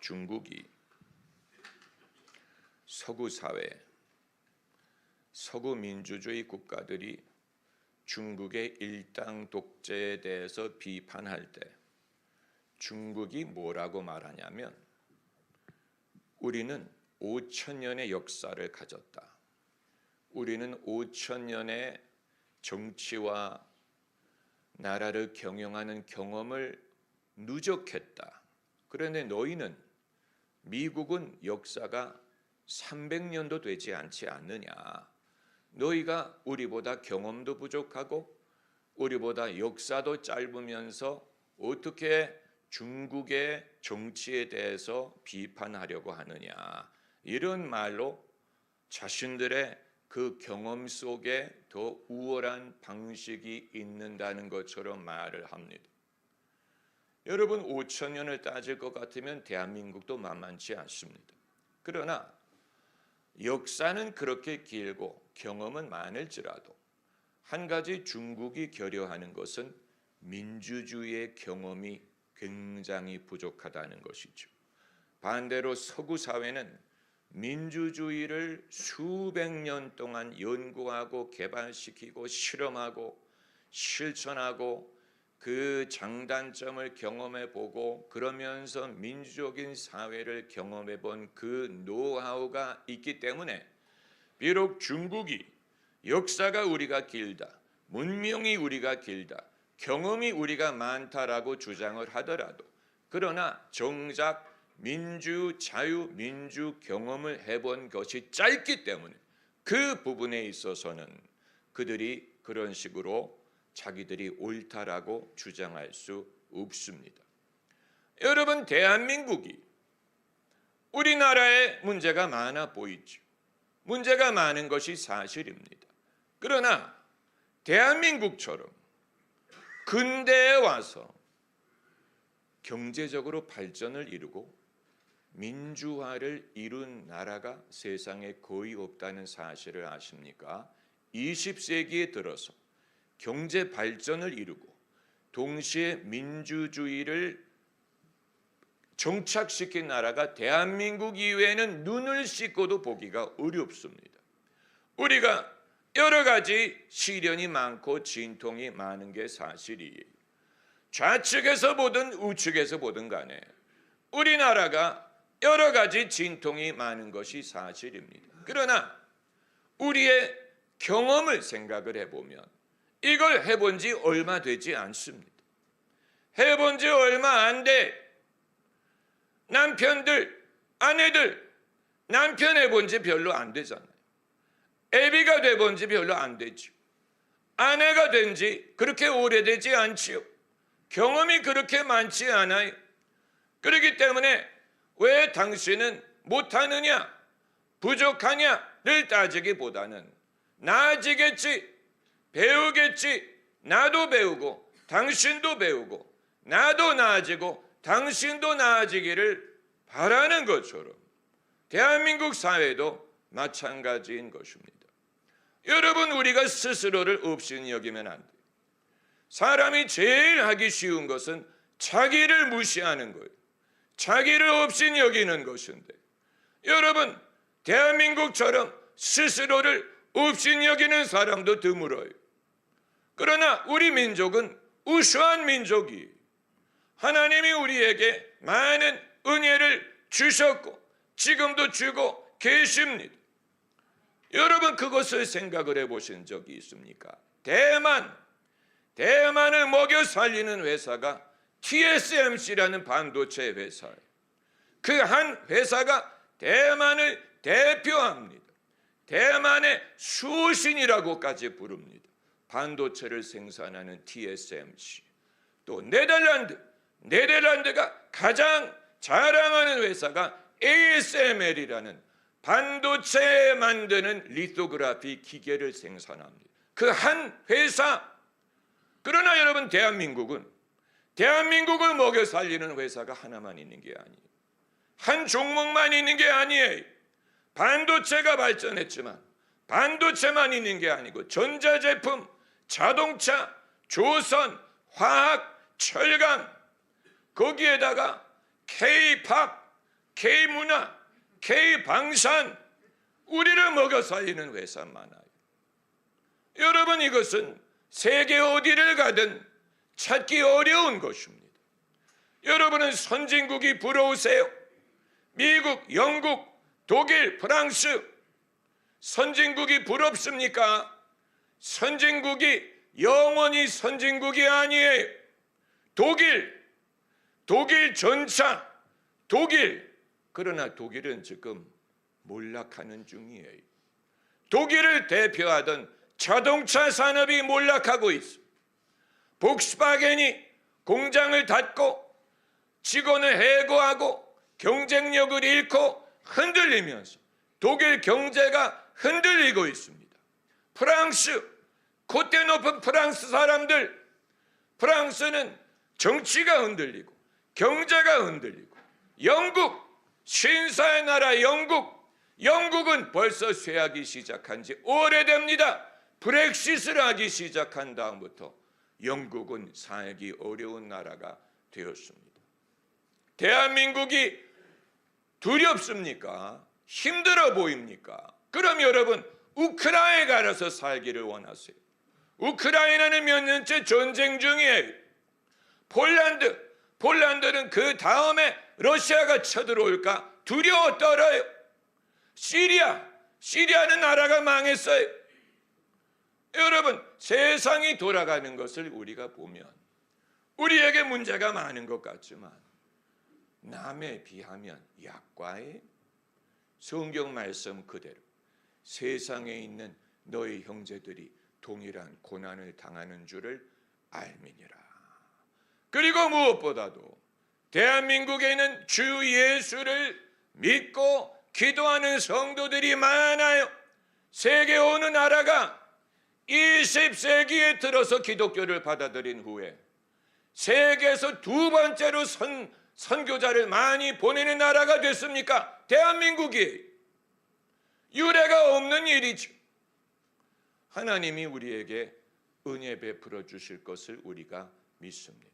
중국이 서구 사회, 서구 민주주의 국가들이 중국의 일당 독재에 대해서 비판할 때 중국이 뭐라고 말하냐면 우리는 5,000년의 역사를 가졌다. 우리는 5,000년의 정치와 나라를 경영하는 경험을 누적했다. 그런데 너희는 미국은 역사가 300년도 되지 않지 않느냐. 너희가 우리보다 경험도 부족하고 우리보다 역사도 짧으면서 어떻게 중국의 정치에 대해서 비판하려고 하느냐. 이런 말로 자신들의 그 경험 속에 더 우월한 방식이 있는다는 것처럼 말을 합니다. 여러분 5,000년을 따질 것 같으면 대한민국도 만만치 않습니다. 그러나 역사는 그렇게 길고 경험은 많을지라도 한 가지 중국이 결여하는 것은 민주주의의 경험이 굉장히 부족하다는 것이죠. 반대로 서구 사회는 민주주의를 수백 년 동안 연구하고 개발시키고 실험하고 실천하고 그 장단점을 경험해보고 그러면서 민주적인 사회를 경험해본 그 노하우가 있기 때문에 비록 중국이 역사가 우리가 길다, 문명이 우리가 길다, 경험이 우리가 많다라고 주장을 하더라도 그러나 정작 민주, 자유, 민주 경험을 해본 것이 짧기 때문에 그 부분에 있어서는 그들이 그런 식으로 자기들이 옳다라고 주장할 수 없습니다. 여러분 대한민국이 우리나라에 문제가 많아 보이죠. 문제가 많은 것이 사실입니다. 그러나 대한민국처럼 근대에 와서 경제적으로 발전을 이루고 민주화를 이룬 나라가 세상에 거의 없다는 사실을 아십니까? 20세기에 들어서 경제 발전을 이루고 동시에 민주주의를 정착시킨 나라가 대한민국 이외에는 눈을 씻고도 보기가 어렵습니다. 우리가 여러 가지 시련이 많고 진통이 많은 게 사실이에요. 좌측에서 보든 우측에서 보든 간에 우리나라가 여러 가지 진통이 많은 것이 사실입니다. 그러나 우리의 경험을 생각을 해보면 이걸 해본 지 얼마 되지 않습니다. 해본 지 얼마 안 돼. 남편들, 아내들, 남편 해본 지 별로 안 되잖아요. 애비가 돼본 지 별로 안 되죠. 아내가 된 지 그렇게 오래되지 않지요. 경험이 그렇게 많지 않아요. 그렇기 때문에 왜 당신은 못하느냐, 부족하냐를 따지기보다는 나아지겠지, 배우겠지, 나도 배우고 당신도 배우고 나도 나아지고 당신도 나아지기를 바라는 것처럼 대한민국 사회도 마찬가지인 것입니다. 여러분 우리가 스스로를 없인 여기면 안 돼요. 사람이 제일 하기 쉬운 것은 자기를 무시하는 거예요. 자기를 없인 여기는 것인데 여러분 대한민국처럼 스스로를 없인 여기는 사람도 드물어요. 그러나 우리 민족은 우수한 민족이에요. 하나님이 우리에게 많은 은혜를 주셨고 지금도 주고 계십니다. 여러분 그것을 생각을 해보신 적이 있습니까? 대만을 먹여 살리는 회사가 TSMC라는 반도체 회사예요. 그 한 회사가 대만을 대표합니다. 대만의 수신이라고까지 부릅니다. 반도체를 생산하는 TSMC. 또 네덜란드가 가장 자랑하는 회사가 ASML이라는 반도체 만드는 리토그라피 기계를 생산합니다. 그 한 회사. 그러나 여러분 대한민국을 먹여 살리는 회사가 하나만 있는 게 아니에요. 한 종목만 있는 게 아니에요. 반도체가 발전했지만 반도체만 있는 게 아니고 전자제품, 자동차, 조선, 화학, 철강, 거기에다가 K-팝, K문화, K방산, 우리를 먹여 살리는 회사 많아요. 여러분, 이것은 세계 어디를 가든 찾기 어려운 것입니다. 여러분은 선진국이 부러우세요? 미국, 영국, 독일, 프랑스, 선진국이 부럽습니까? 선진국이 영원히 선진국이 아니에요. 독일 전차, 그러나 독일은 지금 몰락하는 중이에요. 독일을 대표하던 자동차 산업이 몰락하고 있어요. 복스바겐이 공장을 닫고 직원을 해고하고 경쟁력을 잃고 흔들리면서 독일 경제가 흔들리고 있습니다. 프랑스, 콧대 높은 프랑스 사람들, 프랑스는 정치가 흔들리고 경제가 흔들리고, 영국, 신사의 나라 영국은 벌써 쇠하기 시작한 지 오래됩니다. 브렉시트를 하기 시작한 다음부터 영국은 살기 어려운 나라가 되었습니다. 대한민국이 두렵습니까? 힘들어 보입니까? 그럼 여러분, 우크라이나에 가서 살기를 원하세요? 우크라이나는 몇 년째 전쟁 중이에요. 폴란드는 그 다음에 러시아가 쳐들어올까 두려워 떨어요. 시리아는 나라가 망했어요. 여러분, 세상이 돌아가는 것을 우리가 보면 우리에게 문제가 많은 것 같지만 남에 비하면 약과에 성경 말씀 그대로 세상에 있는 너희 형제들이 동일한 고난을 당하는 줄을 알미니라. 그리고 무엇보다도 대한민국에는 주 예수를 믿고 기도하는 성도들이 많아요. 세계 어느 나라가 20세기에 들어서 기독교를 받아들인 후에 세계에서 두 번째로 선교자를 많이 보내는 나라가 됐습니까? 대한민국이. 유례가 없는 일이죠. 하나님이 우리에게 은혜 베풀어 주실 것을 우리가 믿습니다.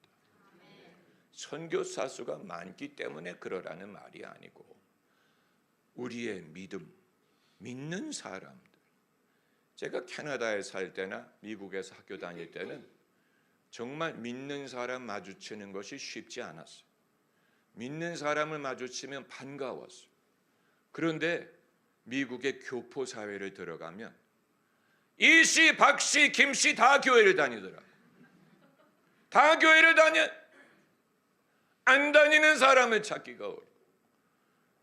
선교사 수가 많기 때문에 그러라는 말이 아니고 우리의 믿는 사람들. 제가 캐나다에 살 때나 미국에서 학교 다닐 때는 정말 믿는 사람 마주치는 것이 쉽지 않았어요. 믿는 사람을 마주치면 반가웠어요. 그런데 미국의 교포 사회를 들어가면 이씨, 박씨, 김씨 다 교회를 다니더라고요. 다 교회를 다녀. 안 다니는 사람을 찾기가 어려워.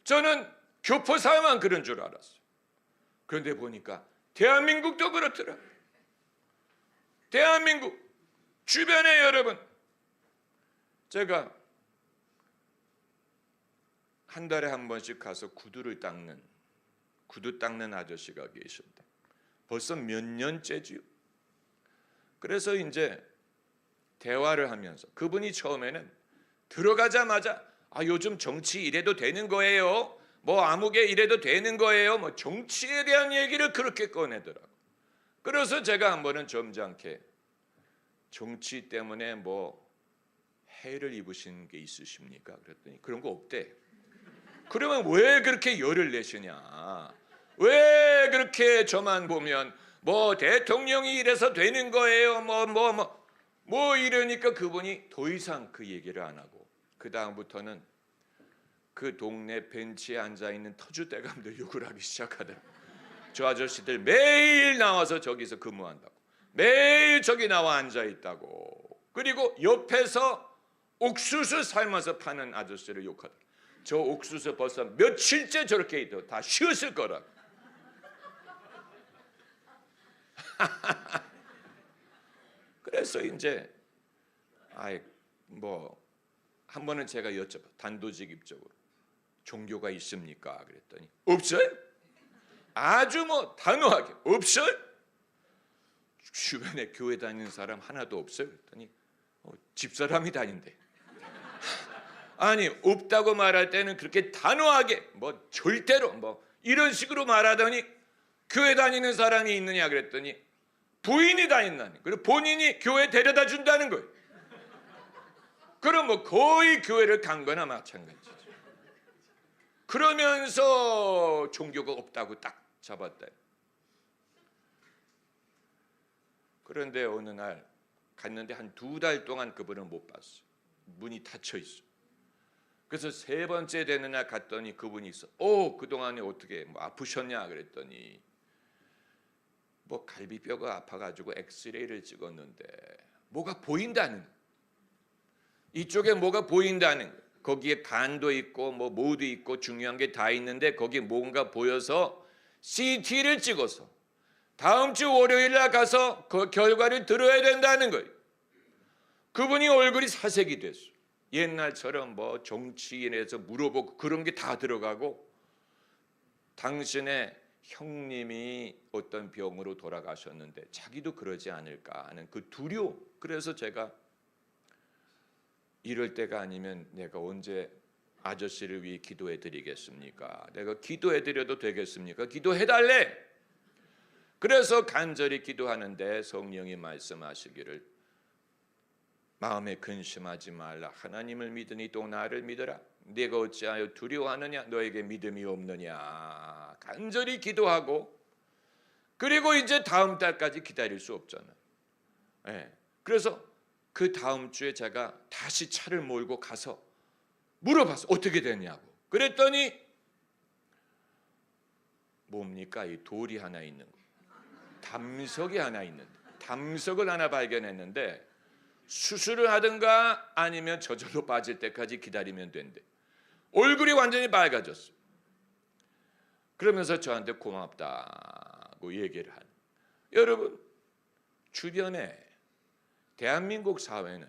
저는 교포 사회만 그런 줄 알았어요. 그런데 보니까 대한민국도 그렇더라고요. 대한민국 주변에 여러분, 제가 한 달에 한 번씩 가서 구두 닦는 아저씨가 계십니다. 벌써 몇 년째지요. 그래서 이제 대화를 하면서 그분이 처음에는 들어가자마자 요즘 정치 이래도 되는 거예요. 뭐 아무개 이래도 되는 거예요. 뭐 정치에 대한 얘기를 그렇게 꺼내더라고. 그래서 제가 한 번은 점잖게 정치 때문에 뭐 해를 입으신 게 있으십니까? 그랬더니 그런 거 없대. 그러면 왜 그렇게 열을 내시냐? 왜 그렇게 저만 보면 뭐 대통령이 이래서 되는 거예요? 뭐 이러니까 그분이 더 이상 그 얘기를 안 하고 그 다음부터는 그 동네 벤치에 앉아있는 터줏대감들 욕을 하기 시작하더라고요. 저 아저씨들 매일 나와서 저기서 근무한다고. 매일 저기 나와 앉아있다고. 그리고 옆에서 옥수수 삶아서 파는 아저씨를 욕하더라고요. 저 옥수수 벌써 며칠째 저렇게 있고 다 쉬었을 거라고. 그래서 이제 한 번은 제가 여쭤봐 단도직입적으로 종교가 있습니까? 그랬더니 없어요. 아주 단호하게 없어요. 주변에 교회 다니는 사람 하나도 없어요. 그랬더니 집사람이 다닌대. 아니 없다고 말할 때는 그렇게 단호하게 절대로 이런 식으로 말하더니 교회 다니는 사람이 있느냐 그랬더니 부인이 다닌다는. 그리고 본인이 교회 데려다 준다는 거예요. 그럼 거의 교회를 간 거나 마찬가지죠. 그러면서 종교가 없다고 딱 잡았다. 그런데 어느 날 갔는데 한 2달 동안 그분을 못 봤어. 문이 닫혀 있어. 그래서 3번째 되는 날 갔더니 그분이 있어. 그동안에 어떻게 뭐 아프셨냐 그랬더니 뭐 갈비뼈가 아파가지고 엑스레이를 찍었는데 뭐가 보인다는, 이쪽에 뭐가 보인다는, 거기에 간도 있고 뭐 모도 있고 중요한 게 다 있는데 거기에 뭔가 보여서 CT를 찍어서 다음 주 월요일 날 가서 그 결과를 들어야 된다는 거예요. 그분이 얼굴이 사색이 됐어. 옛날처럼 뭐 정치인에서 물어보고 그런 게 다 들어가고, 당신의 형님이 어떤 병으로 돌아가셨는데 자기도 그러지 않을까 하는 그 두려움. 그래서 제가 이럴 때가 아니면 내가 언제 아저씨를 위해 기도해 드리겠습니까? 내가 기도해 드려도 되겠습니까? 기도해 달래. 그래서 간절히 기도하는데 성령이 말씀하시기를 마음에 근심하지 말라. 하나님을 믿으니 또 나를 믿어라. 네가 어찌하여 두려워하느냐? 너에게 믿음이 없느냐? 간절히 기도하고, 그리고 이제 다음 달까지 기다릴 수 없잖아. 그래서 그 다음 주에 제가 다시 차를 몰고 가서 물어봤어. 어떻게 됐냐고. 그랬더니 뭡니까? 이 돌이 하나 있는 거. 담석이 하나 있는데, 담석을 하나 발견했는데 수술을 하든가 아니면 저절로 빠질 때까지 기다리면 된대. 얼굴이 완전히 밝아졌어. 그러면서 저한테 고맙다고 얘기를 하는. 여러분, 주변에 대한민국 사회는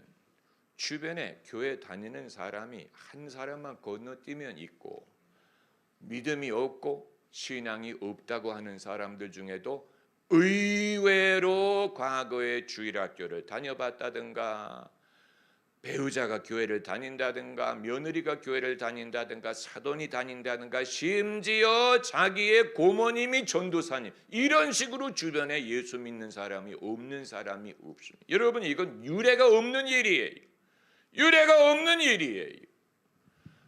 주변에 교회 다니는 사람이 한 사람만 건너뛰면 있고, 믿음이 없고 신앙이 없다고 하는 사람들 중에도 의외로 과거에 주일학교를 다녀봤다든가, 배우자가 교회를 다닌다든가, 며느리가 교회를 다닌다든가, 사돈이 다닌다든가, 심지어 자기의 고모님이 전도사님, 이런 식으로 주변에 예수 믿는 사람이 없는 사람이 없습니다. 여러분, 이건 유례가 없는 일이에요. 유례가 없는 일이에요.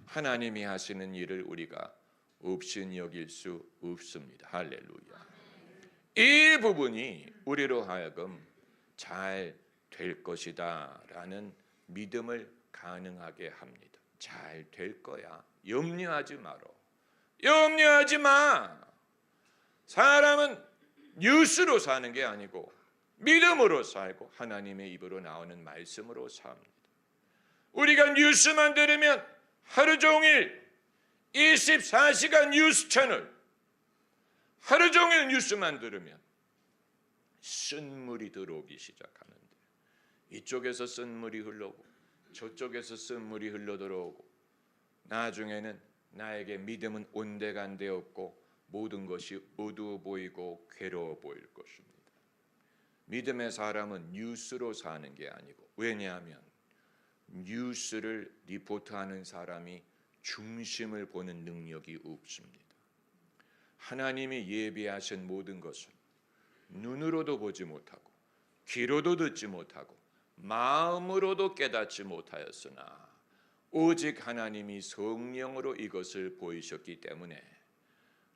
하나님이 하시는 일을 우리가 없인 여길 수 없습니다. 할렐루야. 이 부분이 우리로 하여금 잘 될 것이다 라는 믿음을 가능하게 합니다. 잘 될 거야. 염려하지 마라. 염려하지 마. 사람은 뉴스로 사는 게 아니고 믿음으로 살고 하나님의 입으로 나오는 말씀으로 삽니다. 우리가 뉴스만 들으면 하루 종일 24시간 뉴스 채널, 하루 종일 뉴스만 들으면 쓴물이 들어오기 시작하는데, 이쪽에서 쓴물이 흘러오고 저쪽에서 쓴물이 흘러들어오고, 나중에는 나에게 믿음은 온데간데 없고 모든 것이 어두워 보이고 괴로워 보일 것입니다. 믿음의 사람은 뉴스로 사는 게 아니고, 왜냐하면 뉴스를 리포트하는 사람이 중심을 보는 능력이 없습니다. 하나님이 예비하신 모든 것은 눈으로도 보지 못하고 귀로도 듣지 못하고 마음으로도 깨닫지 못하였으나 오직 하나님이 성령으로 이것을 보이셨기 때문에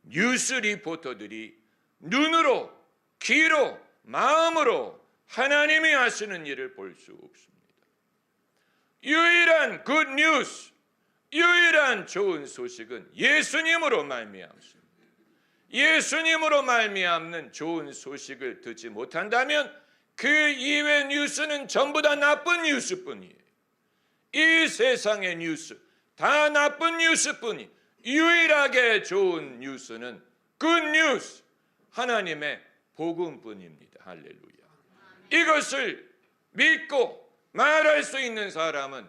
뉴스 리포터들이 눈으로, 귀로, 마음으로 하나님이 하시는 일을 볼 수 없습니다. 유일한 굿 뉴스, 유일한 좋은 소식은 예수님으로 말미암습니다. 예수님으로 말미암는 좋은 소식을 듣지 못한다면 그 이외의 뉴스는 전부 다 나쁜 뉴스뿐이에요. 이 세상의 뉴스 다 나쁜 뉴스뿐이, 유일하게 좋은 뉴스는 굿뉴스, 하나님의 복음뿐입니다. 할렐루야. 이것을 믿고 말할 수 있는 사람은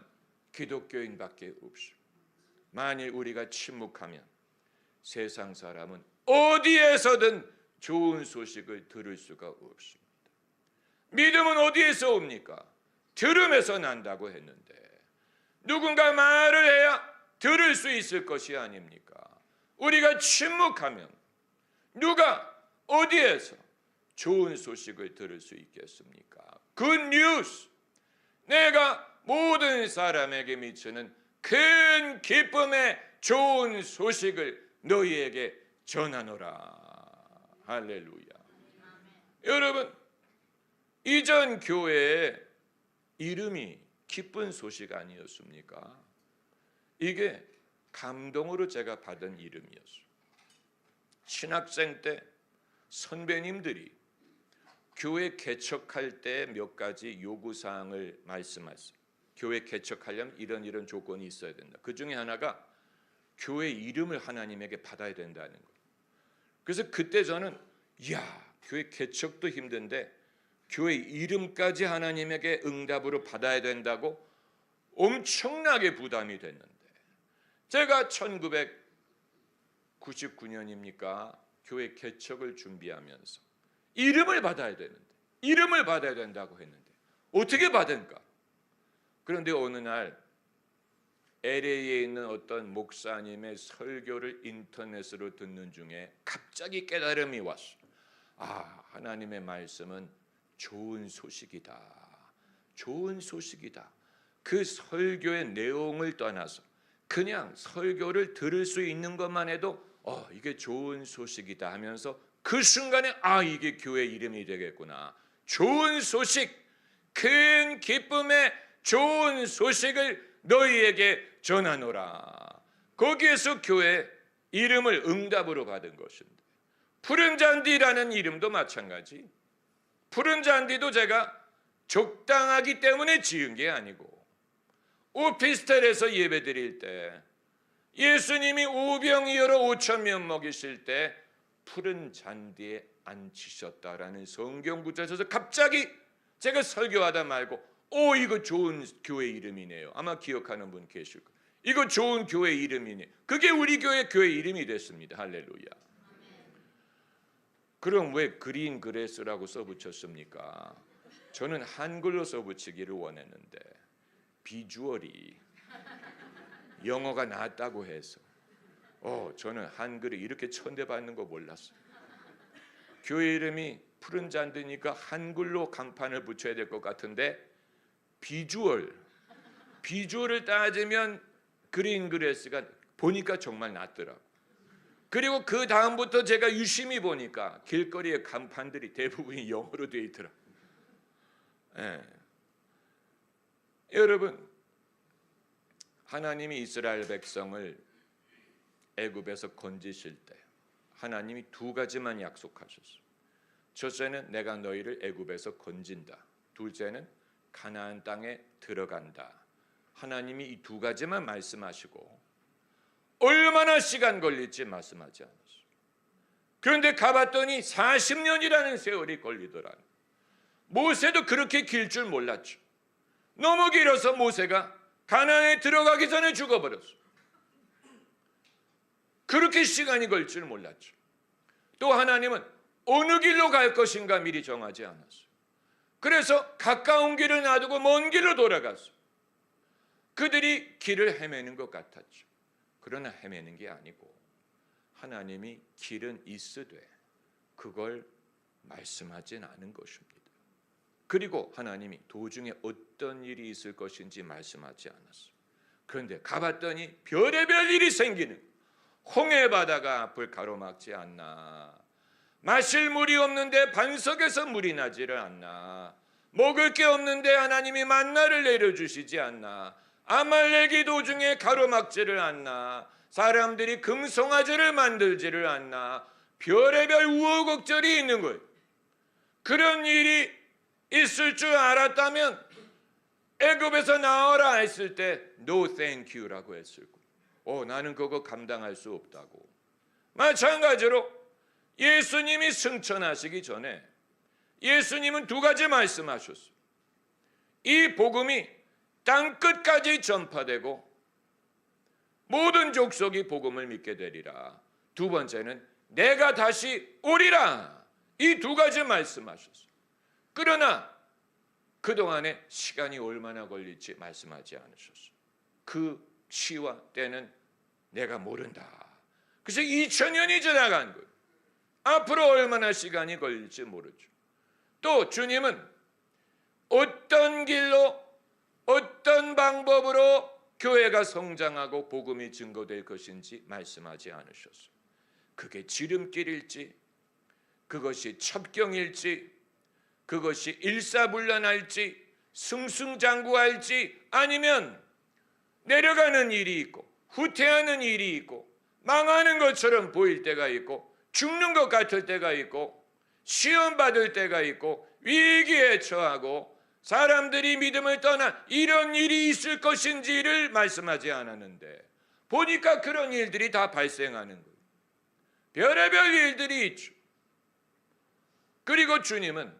기독교인밖에 없습니다. 만일 우리가 침묵하면 세상 사람은 어디에서든 좋은 소식을 들을 수가 없습니다. 믿음은 어디에서 옵니까? 들음에서 난다고 했는데 누군가 말을 해야 들을 수 있을 것이 아닙니까? 우리가 침묵하면 누가 어디에서 좋은 소식을 들을 수 있겠습니까? 굿 뉴스, 내가 모든 사람에게 미치는 큰 기쁨의 좋은 소식을 너희에게 전하노라. 할렐루야. 여러분, 이전 교회의 이름이 기쁜 소식 아니었습니까? 이게 감동으로 제가 받은 이름이었어요. 신학생 때 선배님들이 교회 개척할 때 몇 가지 요구사항을 말씀하셨어요. 교회 개척하려면 이런 조건이 있어야 된다. 그 중에 하나가 교회 이름을 하나님에게 받아야 된다는 거예요. 그래서 그때 저는 교회 개척도 힘든데 교회 이름까지 하나님에게 응답으로 받아야 된다고 엄청나게 부담이 됐는데, 제가 1999년입니까? 교회 개척을 준비하면서 이름을 받아야 되는데, 이름을 받아야 된다고 했는데 어떻게 받은가? 그런데 어느 날 LA에 있는 어떤 목사님의 설교를 인터넷으로 듣는 중에 갑자기 깨달음이 왔어요. 하나님의 말씀은 좋은 소식이다. 좋은 소식이다. 그 설교의 내용을 떠나서 그냥 설교를 들을 수 있는 것만 해도 이게 좋은 소식이다 하면서 그 순간에 이게 교회 이름이 되겠구나. 좋은 소식, 큰 기쁨의 좋은 소식을 너희에게 전하노라. 거기에서 교회 이름을 응답으로 받은 것인데, 푸른 잔디라는 이름도 마찬가지. 푸른 잔디도 제가 적당하기 때문에 지은 게 아니고, 오피스텔에서 예배 드릴 때 예수님이 오병이어로 5,000명 먹이실 때 푸른 잔디에 앉히셨다라는 성경 구절에서 갑자기 제가 설교하다 말고 이거 좋은 교회 이름이네요. 아마 기억하는 분 계실 거예요. 이거 좋은 교회 이름이네. 그게 우리 교회 이름이 됐습니다. 할렐루야. 그럼 왜 그린 그레스라고 써붙였습니까? 저는 한글로 써붙이기를 원했는데 비주얼이 영어가 낫다고 해서 저는 한글이 이렇게 천대받는 거 몰랐어요. 교회 이름이 푸른 잔디니까 한글로 간판을 붙여야 될 것 같은데 비주얼을 따지면 그린 그레스가 보니까 정말 낫더라고요. 그리고 그 다음부터 제가 유심히 보니까 길거리의 간판들이 대부분이 영어로 되어 있더라고요. 여러분, 하나님이 이스라엘 백성을 애굽에서 건지실 때 하나님이 두 가지만 약속하셨어요. 첫째는 내가 너희를 애굽에서 건진다. 둘째는 가나안 땅에 들어간다. 하나님이 이 두 가지만 말씀하시고 얼마나 시간 걸릴지 말씀하지 않았어요. 그런데 가봤더니 40년이라는 세월이 걸리더라. 모세도 그렇게 길 줄 몰랐죠. 너무 길어서 모세가 가나안에 들어가기 전에 죽어버렸어요. 그렇게 시간이 걸 줄 몰랐죠. 또 하나님은 어느 길로 갈 것인가 미리 정하지 않았어요. 그래서 가까운 길을 놔두고 먼 길로 돌아갔어요. 그들이 길을 헤매는 것 같았죠. 그러나 헤매는 게 아니고 하나님이 길은 있으되 그걸 말씀하진 않은 것입니다. 그리고 하나님이 도중에 어떤 일이 있을 것인지 말씀하지 않았어요. 그런데 가봤더니 별의별 일이 생기는, 홍해 바다가 앞을 가로막지 않나, 마실 물이 없는데 반석에서 물이 나지를 않나, 먹을 게 없는데 하나님이 만나를 내려주시지 않나, 아말렉이 도중에 가로막지를 않나, 사람들이 금송아지를 만들지를 않나, 별의별 우여곡절이 있는 거예요. 그런 일이 있을 줄 알았다면 애굽에서 나와라 했을 때 No thank you라고 했을 거예요. 나는 그거 감당할 수 없다고. 마찬가지로 예수님이 승천하시기 전에 예수님은 두 가지 말씀하셨어요. 이 복음이 땅끝까지 전파되고 모든 족속이 복음을 믿게 되리라. 두 번째는 내가 다시 오리라. 이 두 가지 말씀하셨어요. 그러나 그동안에 시간이 얼마나 걸릴지 말씀하지 않으셨어요. 그 시와 때는 내가 모른다. 그래서 2000년이 지나간 거예요. 앞으로 얼마나 시간이 걸릴지 모르죠. 또 주님은 어떤 길로 어떤 방법으로 교회가 성장하고 복음이 증거될 것인지 말씀하지 않으셨어요. 그게 지름길일지, 그것이 첩경일지, 그것이 일사불란할지, 승승장구할지, 아니면 내려가는 일이 있고 후퇴하는 일이 있고 망하는 것처럼 보일 때가 있고 죽는 것 같을 때가 있고 시험 받을 때가 있고 위기에 처하고 사람들이 믿음을 떠나 이런 일이 있을 것인지를 말씀하지 않았는데 보니까 그런 일들이 다 발생하는 거예요. 별의별 일들이 있죠. 그리고 주님은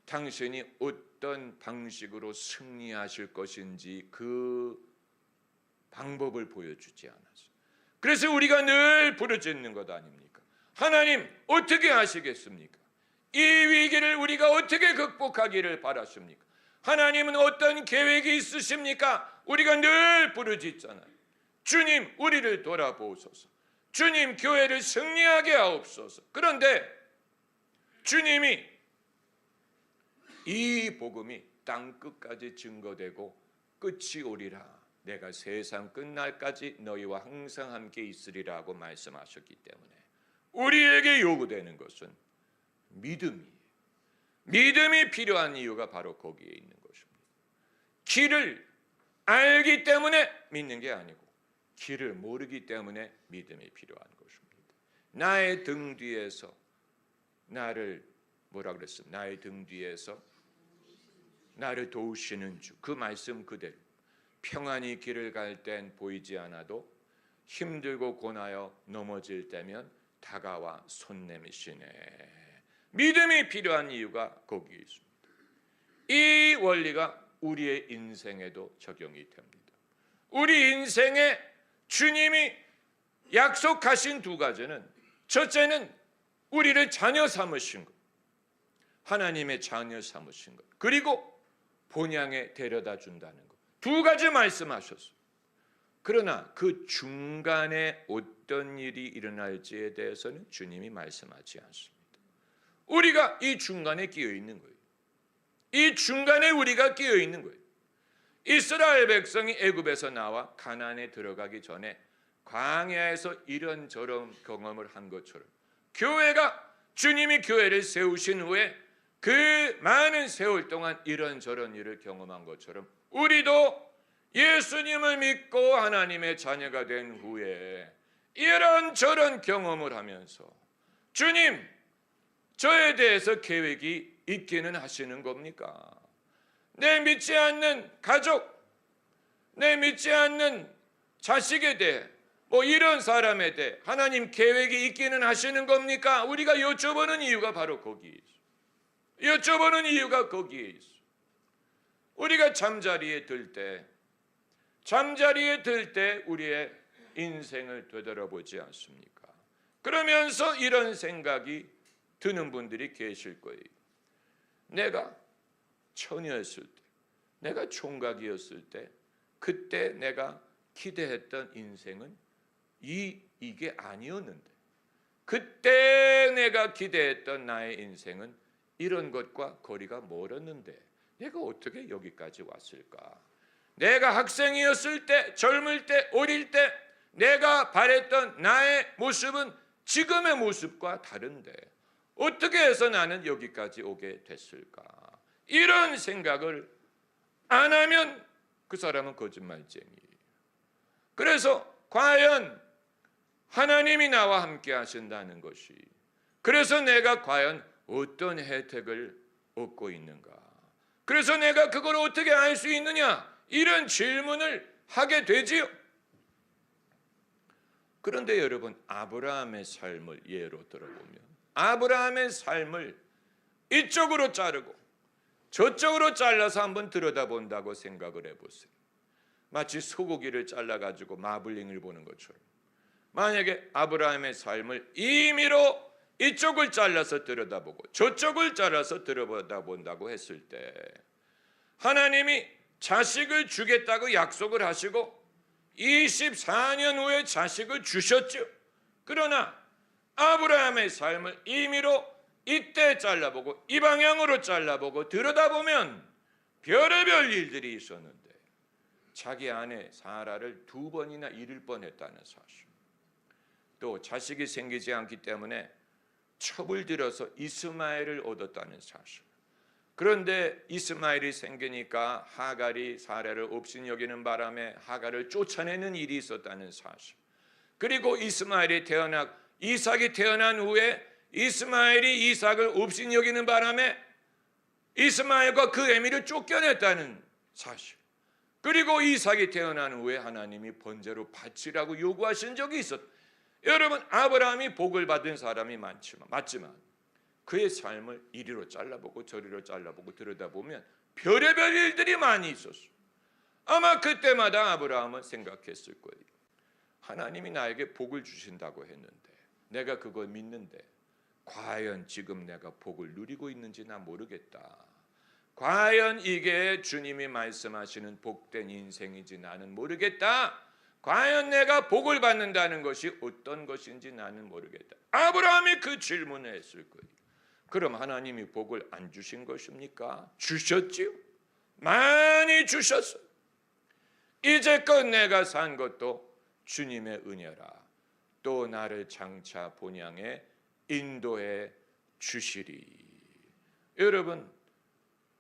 당신이 어떤 방식으로 승리하실 것인지 그 방법을 보여주지 않았어요. 그래서 우리가 늘 부르짖는 것 아닙니까? 하나님 어떻게 하시겠습니까? 이 위기를 우리가 어떻게 극복하기를 바라십니까? 하나님은 어떤 계획이 있으십니까? 우리가 늘 부르짖잖아요. 주님 우리를 돌아보소서. 주님 교회를 승리하게 하옵소서. 그런데 주님이 이 복음이 땅끝까지 증거되고 끝이 오리라. 내가 세상 끝날까지 너희와 항상 함께 있으리라고 말씀하셨기 때문에 우리에게 요구되는 것은 믿음이에요. 믿음이 필요한 이유가 바로 거기에 있는 것입니다. 길을 알기 때문에 믿는 게 아니고 길을 모르기 때문에 믿음이 필요한 것입니다. 나의 등 뒤에서 나를 뭐라 그랬습니까? 나의 등 뒤에서 나를 도우시는 주. 그 말씀 그대로 평안히 길을 갈 땐 보이지 않아도 힘들고 고나여 넘어질 때면 다가와 손 내미시네. 믿음이 필요한 이유가 거기에 있습니다. 이 원리가 우리의 인생에도 적용이 됩니다. 우리 인생에 주님이 약속하신 두 가지는 첫째는 우리를 자녀 삼으신 것, 하나님의 자녀 삼으신 것, 그리고 본향에 데려다 준다는 것. 두 가지 말씀하셨어요. 그러나 그 중간에 어떤 일이 일어날지에 대해서는 주님이 말씀하지 않습니다. 우리가 이 중간에 끼어 있는 거예요. 이 중간에 우리가 끼어 있는 거예요. 이스라엘 백성이 애굽에서 나와 가나안에 들어가기 전에 광야에서 이런저런 경험을 한 것처럼 교회가 주님이 교회를 세우신 후에 그 많은 세월 동안 이런저런 일을 경험한 것처럼 우리도 예수님을 믿고 하나님의 자녀가 된 후에 이런저런 경험을 하면서 주님, 저에 대해서 계획이 있기는 하시는 겁니까? 내 믿지 않는 가족, 내 믿지 않는 자식에 대해 이런 사람에 대해 하나님 계획이 있기는 하시는 겁니까? 우리가 여쭤보는 이유가 바로 거기에 있어요. 여쭤보는 이유가 거기에 있어. 우리가 잠자리에 들 때 우리의 인생을 되돌아보지 않습니까? 그러면서 이런 생각이 드는 분들이 계실 거예요. 내가 처녀였을 때, 내가 총각이었을 때, 그때 내가 기대했던 인생은 이게 아니었는데, 그때 내가 기대했던 나의 인생은 이런 것과 거리가 멀었는데 내가 어떻게 여기까지 왔을까? 내가 학생이었을 때, 젊을 때, 어릴 때 내가 바랬던 나의 모습은 지금의 모습과 다른데 어떻게 해서 나는 여기까지 오게 됐을까? 이런 생각을 안 하면 그 사람은 거짓말쟁이에요. 그래서 과연 하나님이 나와 함께 하신다는 것이, 그래서 내가 과연 어떤 혜택을 얻고 있는가? 그래서 내가 그걸 어떻게 알 수 있느냐? 이런 질문을 하게 되지요. 그런데 여러분, 아브라함의 삶을 예로 들어보면 아브라함의 삶을 이쪽으로 자르고 저쪽으로 잘라서 한번 들여다본다고 생각을 해보세요. 마치 소고기를 잘라가지고 마블링을 보는 것처럼 만약에 아브라함의 삶을 임의로 이쪽을 잘라서 들여다보고 저쪽을 잘라서 들여다본다고 했을 때 하나님이 자식을 주겠다고 약속을 하시고 24년 후에 자식을 주셨죠. 그러나 아브라함의 삶을 임의로 이때 잘라보고 이 방향으로 잘라보고 들여다보면 별의별 일들이 있었는데 자기 아내 사라를 2번이나 잃을 뻔했다는 사실, 또 자식이 생기지 않기 때문에 첩을 들어서 이스마엘을 얻었다는 사실. 그런데 이스마엘이 생기니까 하갈이 사라를 업신여기는 바람에 하갈을 쫓아내는 일이 있었다는 사실. 그리고 이삭이 태어난 후에 이스마엘이 이삭을 업신여기는 바람에 이스마엘과 그 애미를 쫓겨냈다는 사실. 그리고 이삭이 태어난 후에 하나님이 번제로 바치라고 요구하신 적이 있었다. 여러분, 아브라함이 복을 받은 사람이 맞지만 그의 삶을 이리로 잘라보고 저리로 잘라보고 들여다보면 별의별 일들이 많이 있었어요. 아마 그때마다 아브라함은 생각했을 거예요. 하나님이 나에게 복을 주신다고 했는데, 내가 그걸 믿는데 과연 지금 내가 복을 누리고 있는지 나 모르겠다. 과연 이게 주님이 말씀하시는 복된 인생인지 나는 모르겠다. 과연 내가 복을 받는다는 것이 어떤 것인지 나는 모르겠다. 아브라함이 그 질문을 했을 거예요. 그럼 하나님이 복을 안 주신 것입니까? 주셨지요. 많이 주셨어요. 이제껏 내가 산 것도 주님의 은혜라. 또 나를 장차 본향에 인도해 주시리. 여러분,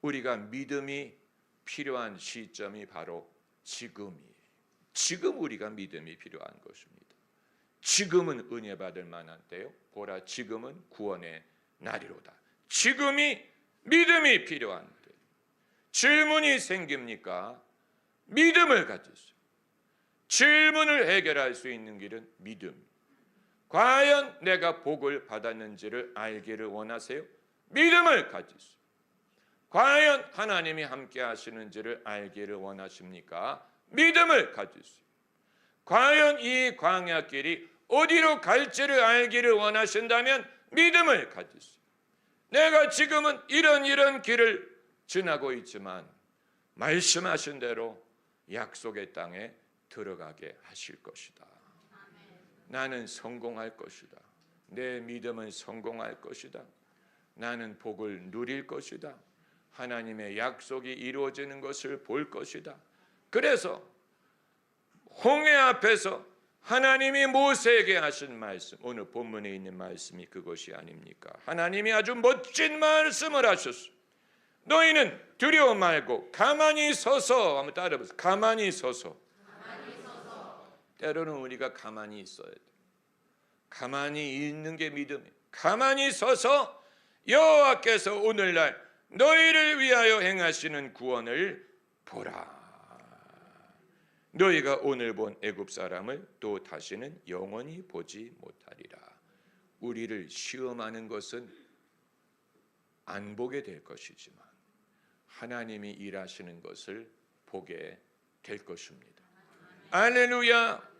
우리가 믿음이 필요한 시점이 바로 지금이에요. 지금 우리가 믿음이 필요한 것입니다. 지금은 은혜 받을 만한 때요. 보라, 지금은 구원의 날이로다. 지금이 믿음이 필요한 때. 질문이 생깁니까? 믿음을 가지세요. 질문을 해결할 수 있는 길은 믿음. 과연 내가 복을 받았는지를 알기를 원하세요? 믿음을 가지세요. 과연 하나님이 함께 하시는지를 알기를 원하십니까? 믿음을 가지세요. 과연 이 광야길이 어디로 갈지를 알기를 원하신다면 믿음을 가지세요. 내가 지금은 이런 길을 지나고 있지만 말씀하신 대로 약속의 땅에 들어가게 하실 것이다. 나는 성공할 것이다. 내 믿음은 성공할 것이다. 나는 복을 누릴 것이다. 하나님의 약속이 이루어지는 것을 볼 것이다. 그래서 홍해 앞에서 하나님이 모세에게 하신 말씀, 오늘 본문에 있는 말씀이 그것이 아닙니까? 하나님이 아주 멋진 말씀을 하셨어요. 너희는 두려워 말고 가만히 서서, 한번 따라해보세요. 가만히 서서. 때로는 우리가 가만히 있어야 돼. 가만히 있는 게 믿음이에요. 가만히 서서 여호와께서 오늘날 너희를 위하여 행하시는 구원을 보라. 너희가 오늘 본 애굽 사람을 또 다시는 영원히 보지 못하리라. 우리를 시험하는 것은 안 보게 될 것이지만 하나님이 일하시는 것을 보게 될 것입니다. 할렐루야.